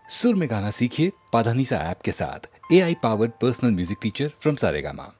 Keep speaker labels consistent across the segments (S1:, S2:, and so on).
S1: सुर में गाना सीखिए पाधानीसा ऐप के साथ। AI powered personal music teacher from Saregama.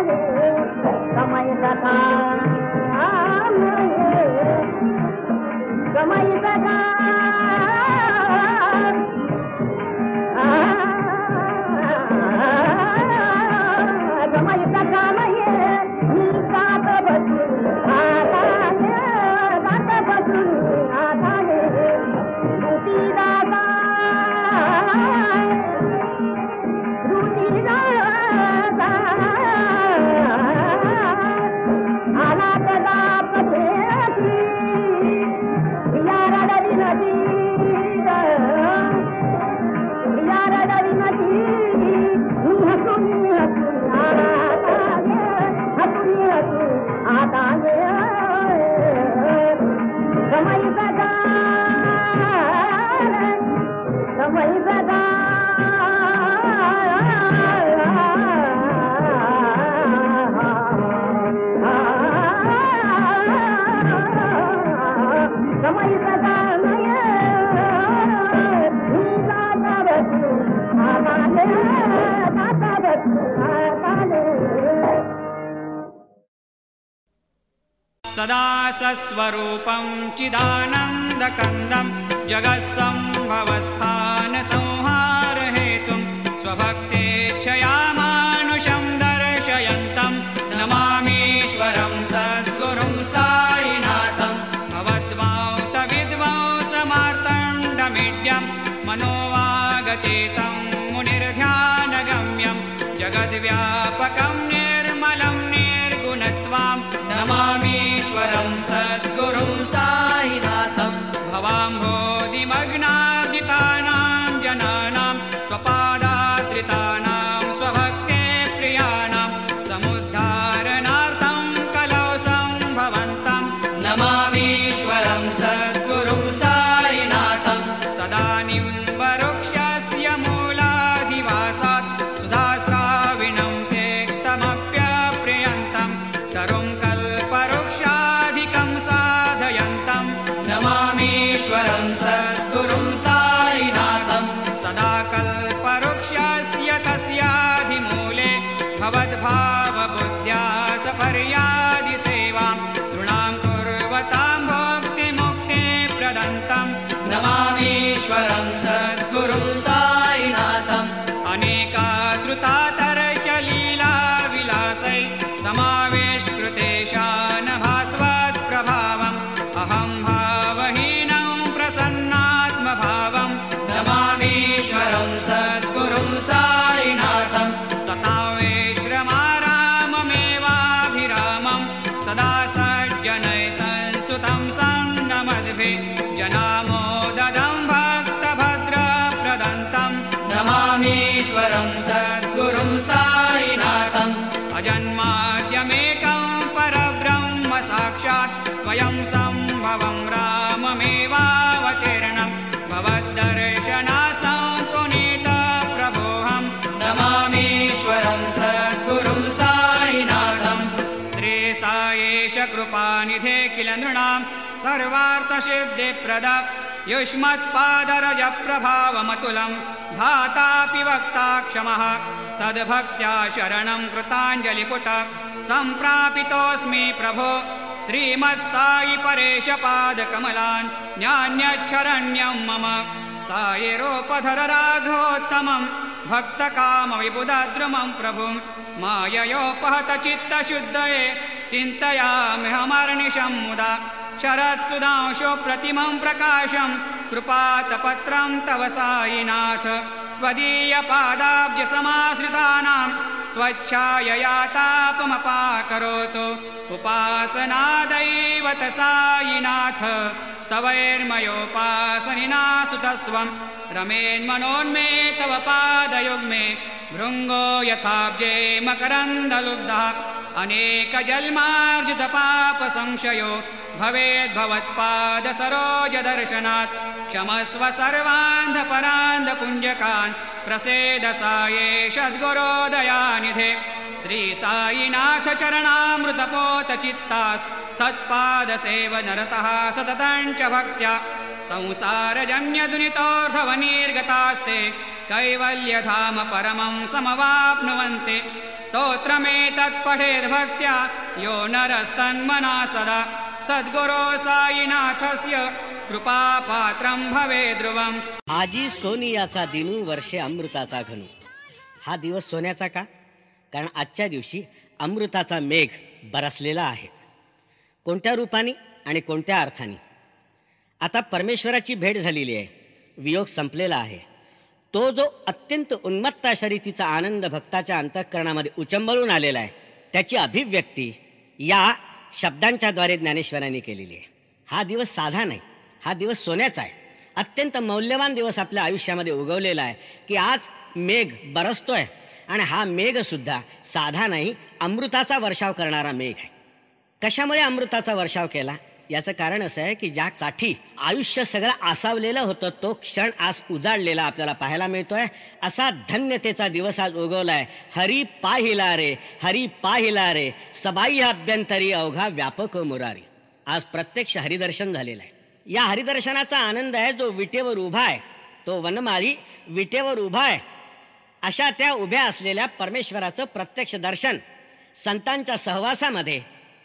S2: Thank you. सदा सस्वरूपं चिदानन्दकन्दं जगत्सम्भवस्थानसंहारहेतुं स्वभक्तेच्छया मानुषं दर्शयन्तं नमामीश्वरं सद्गुरुं साईनाथं भवद्वान्तविद्वांसमार्तण्डमीड्यं मनोवागतीतं मुनिर्ध्यानगम्यं जगद्व्यापकं निर्मलं निर्गुणत्वां नमामीश्वरं सद्गुरुं साईनाथं भवाम्भोधिमग्नार्जितानां जनानां स्वपादाश्रितानां स्वभक्ते प्रियाणां समुद्धारणार्थं कलौ सम्भवन्तं नमामीश्वरं सद्गुरुं साईनाथं सदा निम्बवृक्षस्य मूलाधिवासात् सुधास्राविणं त्यक्तमप्यप्रियन्तं तरुं कल्पवृक्षाधिकं साधयन्तं नमामीश्वरं सद्गुरुं साईनाथं सदा कल्पवृक्षस्य तस्याधिमूले भवद्भावबुद्ध्या सपर्यादिसेवां नृणां कुर्वतां भुक्तिमुक्तिप्रदन्तं नमामीश्वरं सद्गुरुं साईनाथम् अनेकाश्रुतातर्क्यलीलाविलासै समावेशकृतेशान भास्वत्प्रभावम् अहं भावहीनं प्रसन्नात्मभावं नमामीश्वरं सद्गुरुं साईनाथं सतावेश्रमाराममेवाभिरामं सदा सज्जनैः संस्तुतं सन्नमद्भिः जनामोददं भक्तभद्रप्रदन्तं नमामीश्वरं सद्गुरुं साईनाथम् अजन्माद्यमेकं परब्रह्म साक्षात् स्वयं सम्भवं राममेवावतीर्णं भवद्दर्शनात् पुनीतप्रभोऽहं नमामीश्वरं सद्गुरुं साईनाथं श्री सायेश कृपानिधे किल नृणां सर्वार्थसिद्धिप्रद युष्मत्पादरजप्रभावमतुलं धातापि वक्ता क्षमः सद्भक्त्या शरणं कृताञ्जलिपुट सम्प्रापितोऽस्मि प्रभो श्रीमत्साई परेशपादकमलान् न्यान्यच्छरण्यं मम सायिरोपधर राघवोत्तमं भक्तकामविबुधद्रुमं प्रभुं माययोपहतचित्तशुद्धये चिन्तयाम्यहमर्निशं मुदा शरत्सुधांशो प्रतिमं प्रकाशं कृपातपत्रं तव साईनाथ त्वदीयपादाब्जसमाश्रितानां स्वच्छायया तापमपाकरोतु उपासनादैवत साईनाथ स्तवैर्मयोपासनिना स्तुतस्त्वं रमेन्मनोन्मे तव पादयुग्मे भृङ्गो यथाब्जे मकरन्दलुब्धः अनेकजन्मार्जितपापसंशयो भवेद्भवत्पादसरोजदर्शनात् क्षमस्व सर्वान्धपरान्धपुञ्जकान् प्रसेद सायेश सद्गुरोदयानिधे श्री साईनाथ चरणामृतपोतचित्तास् सत्पादसेवनरतः सततं च भक्त्या संसारजन्यदुनितोर्धवनिर्गतास्ते कैवल्यधाम परमं समवाप्नुवन्ति स्तोत्रमेतत्पठेद्भक्त्या यो नरस्तन्मना सदा सद्गुरो साईनाथस्य कृपापात्रं भवे ध्रुवम्
S3: आजी सोनियाचा दिनू वर्षे अमृताचा घनू. हा दिवस सोन्याचा का? कारण आजच्या दिवशी अमृताचा मेघ बरसलेला आहे. कोणत्या रूपाने आणि कोणत्या अर्थाने? आता परमेश्वराची भेट झालेली आहे, वियोग संपलेला आहे. तो जो अत्यंत उन्मत्त अशा रीतीचा आनंद भक्ताच्या अंतःकरणामध्ये उचंबळून आलेला आहे, त्याची अभिव्यक्ती या शब्दांच्या द्वारे ज्ञानेश्वरांनी केलेली आहे. हा दिवस साधा नाही, हा दिवस सोन्याचा आहे. अत्यंत मौल्यवान दिवस आपल्या आयुष्यामध्ये उगवलेला आहे की आज मेघ बरसतोय आणि हा मेघसुद्धा साधा नाही, अमृताचा वर्षाव करणारा मेघ आहे. कशामुळे अमृताचा वर्षाव केला? याचं कारण असं आहे की ज्यासाठी आयुष्य सगळं आसावलेलं होतं तो क्षण आज उजाडलेला आपल्याला पाहायला मिळतोय. असा धन्यतेचा दिवस आज उगवला आहे. हरी पाहिला रे, हरी पाहिला रे, सबाई अभ्यंतरी अवघा व्यापक मुरारी. आज प्रत्यक्ष हरिदर्शन झालेलं आहे. या हरिदर्शनाचा आनंद आहे. जो विटेवर उभा आहे तो वनमाली विटेवर उभा आहे, अशा त्या उभ्या असलेल्या परमेश्वराचं प्रत्यक्ष दर्शन संतांच्या सहवासामध्ये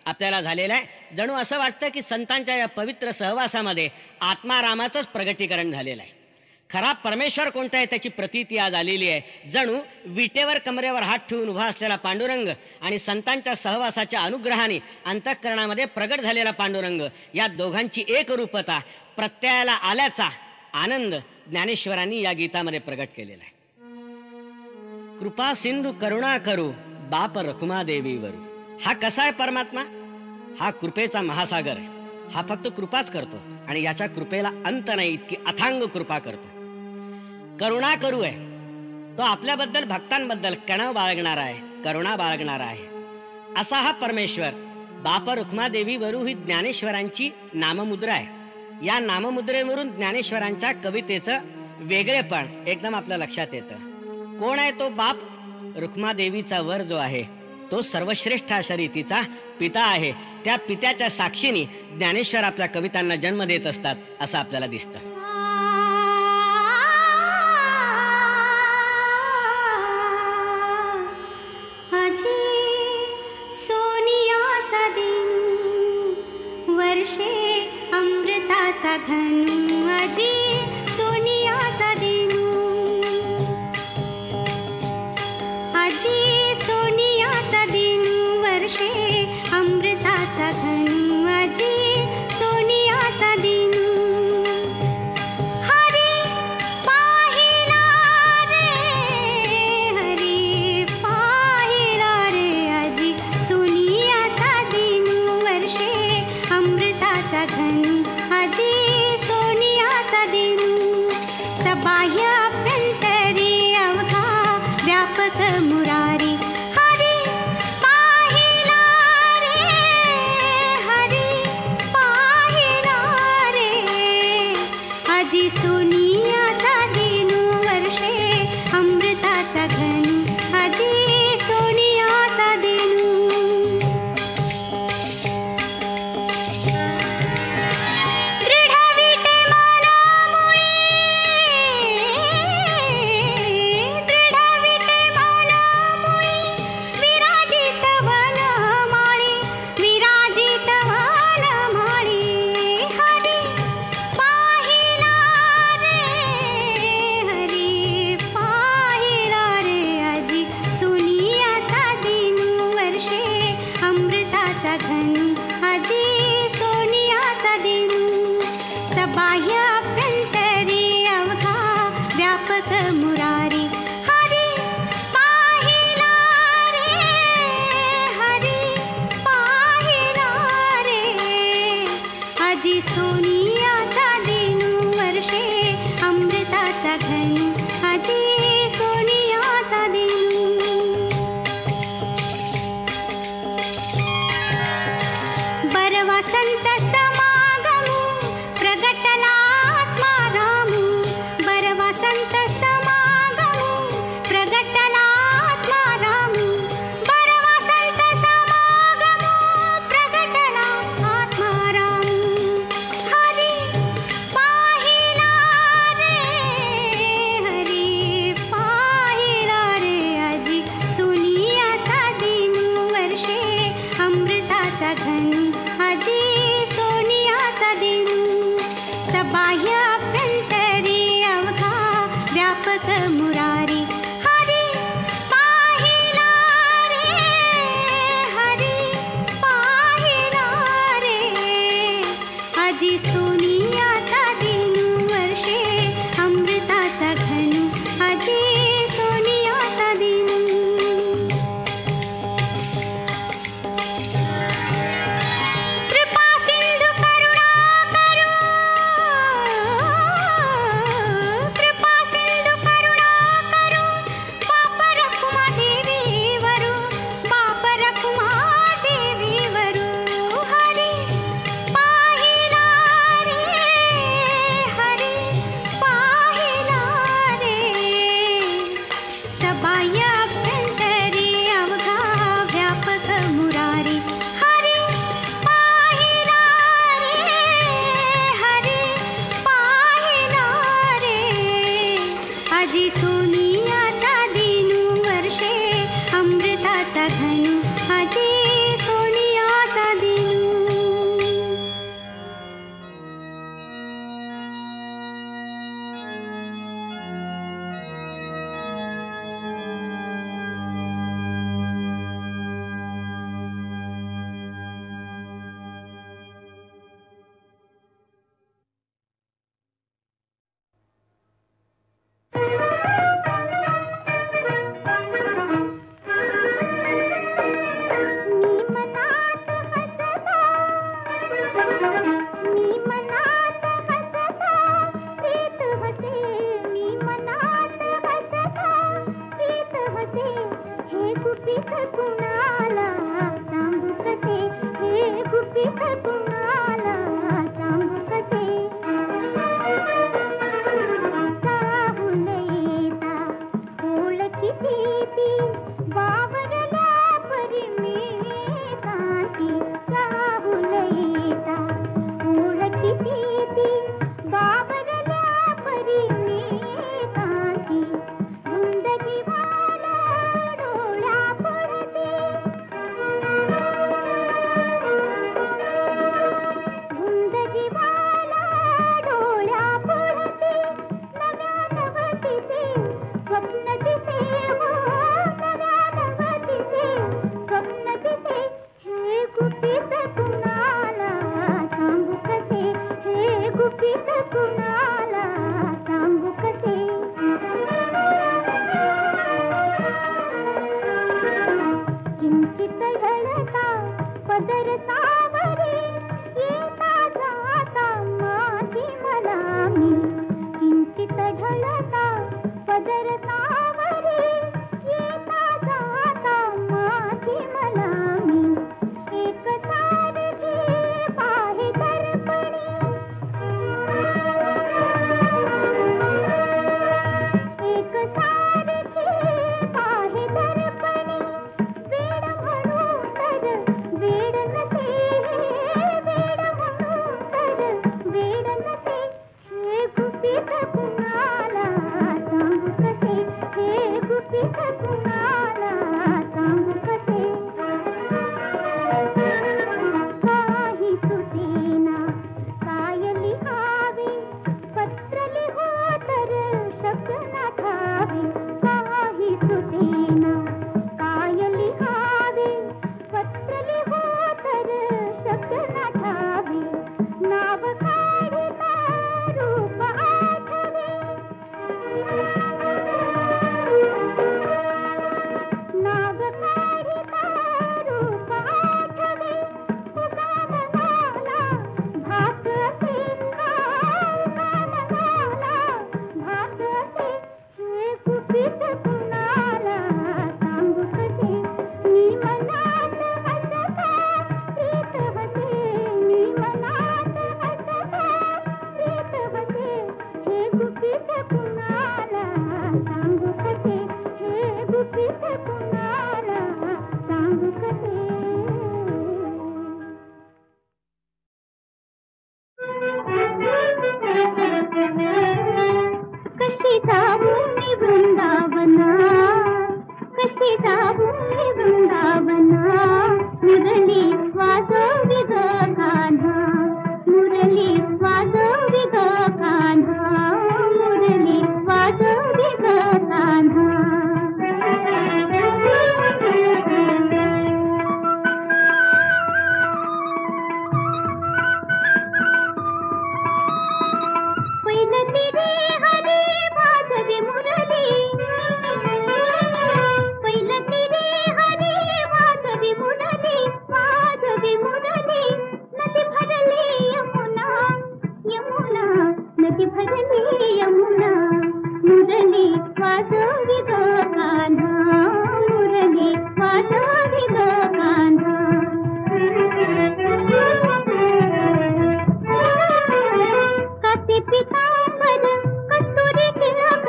S3: आपल्याला झालेला आहे. जणू असं वाटतं की संतांच्या या पवित्र सहवासामध्ये आत्मारामाचंच प्रगटीकरण झालेलं आहे. खरा परमेश्वर कोणता आहे त्याची प्रतीती आज आलेली आहे. जणू विटेवर कमरेवर हात ठेवून उभा असलेला पांडुरंग आणि संतांच्या सहवासाच्या अनुग्रहाने अंतःकरणामध्ये प्रगट झालेला पांडुरंग, या दोघांची एकरूपता प्रत्ययाला आल्याचा आनंद ज्ञानेश्वरांनी या गीतामध्ये प्रगट केलेला आहे. कृपा सिंधू करुणा करू बाप रखुमादेवीवरू. हा कसा आहे परमात्मा? हा कृपेचा महासागर आहे. हा फक्त कृपाच करतो आणि याच्या कृपेला अंत नाही, इतकी अथांग कृपा करतो. करुणा करू आहे, तो आपल्याबद्दल भक्तांबद्दल कणाव बाळगणारा आहे, करुणा बाळगणारा आहे. असा हा परमेश्वर बाप रुक्मादेवीवरू ही ज्ञानेश्वरांची नाममुद्रा आहे. या नाममुद्रेवरून ज्ञानेश्वरांच्या कवितेचं वेगळेपण एकदम आपल्या लक्षात येतं. कोण आहे तो बाप? रुक्मादेवीचा वर जो आहे तो सर्वश्रेष्ठ अशा रीतीचा पिता आहे. त्या पित्याच्या साक्षीने ज्ञानेश्वर आपल्या कवितांना जन्म देत असतात असं आपल्याला दिसतं.
S4: वर्षे अमृताचा घनु अजी सोनियाचा दिनू, अजी सोनियाचा दिनू वर्षे अमृताचा घनु अजी सोनियाचा दिनू. हरी पाहिला रे, हरी पाहिला रे अजी सोनियाचा दिनू वर्षे अमृताचा घनु अजी सोनियाचा दिनू. सबाह्य अभ्यंतरी अवघा व्यापक मुरारी, हरी पाहिला रे, हरी पाहिला रे अजी सोनियाचा दिनू वर्षे अमृताचा घनु अजी सोनियाचा दिनू. बाह्य अभ्यंतरी अवघा व्यापक मुरारी, हरी पाहिला रे, हरी पाहिला रे अजी सोनियाचा दिनू वर्षे अमृताचा घनु अजी सोनियाचा दिनू. बरवा संत समागमू प्रगटला आत्मारामू, बरवा संत समागमू प्रगटला आत्मारामू, बरवा संत समागमू प्रगटला आत्मारामू. हरी पाहिला रे, हरी पाहिला रे अजी सोनियाचा दिनू वर्षे अमृताचा घनु अजी सोनियाचा दिनू. सबाह्य अभ्यंतरी अवघा व्यापक मुरारी, हरी पाहिला रे, हरी पाहिला रे अजी सोनियाचा दिनू वर्षे अमृताचा घनु अजी सोनियाचा दिनू. कृपा सिंधु करुणा करू, कृपा सिंधु करुणा करू बाप रखुमादेवीवरू, बाप रखुमादेवीवरू. हरी पाहिला रे, हरी पाहिला रे सबाह्य अभ्यंतरी अवघा व्यापक मुरारी, हरी पाहिला रे, हरी पाहिला रे अजी सोनियाचा दिनू वर्षे अमृताचा घनु अजी सोनियाचा दिनू. मुरली वाजवी ग कान्हा, मुरली वाजवी ग कान्हा, मुरली वाजवी ग कान्हा. पैलती रे हरी वाजवी मुरली, पैलती रे हरी वाजवी मुरली, वाजवी मुरली. नदी भरली यमुना, यमुना नदी भरली यमुना, मुरली वाजवी ग कान्हा, मुरली वाजवी ग कान्हा. कासे पितांबर कस्तुरी टिळक,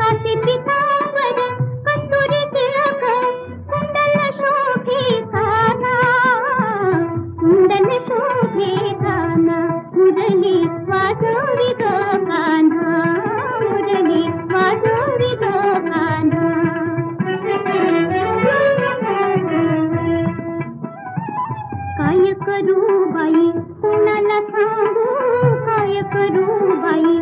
S4: कासे पितांबर कस्तुरी टिळक, कुंडल शोभे काना, कुंडल शोभे काना. मुरली वाजवी ग कान्हा, मुरली वाजवी ग कान्हा. काय करू बाई कुणाला सांगू, काय करू बाई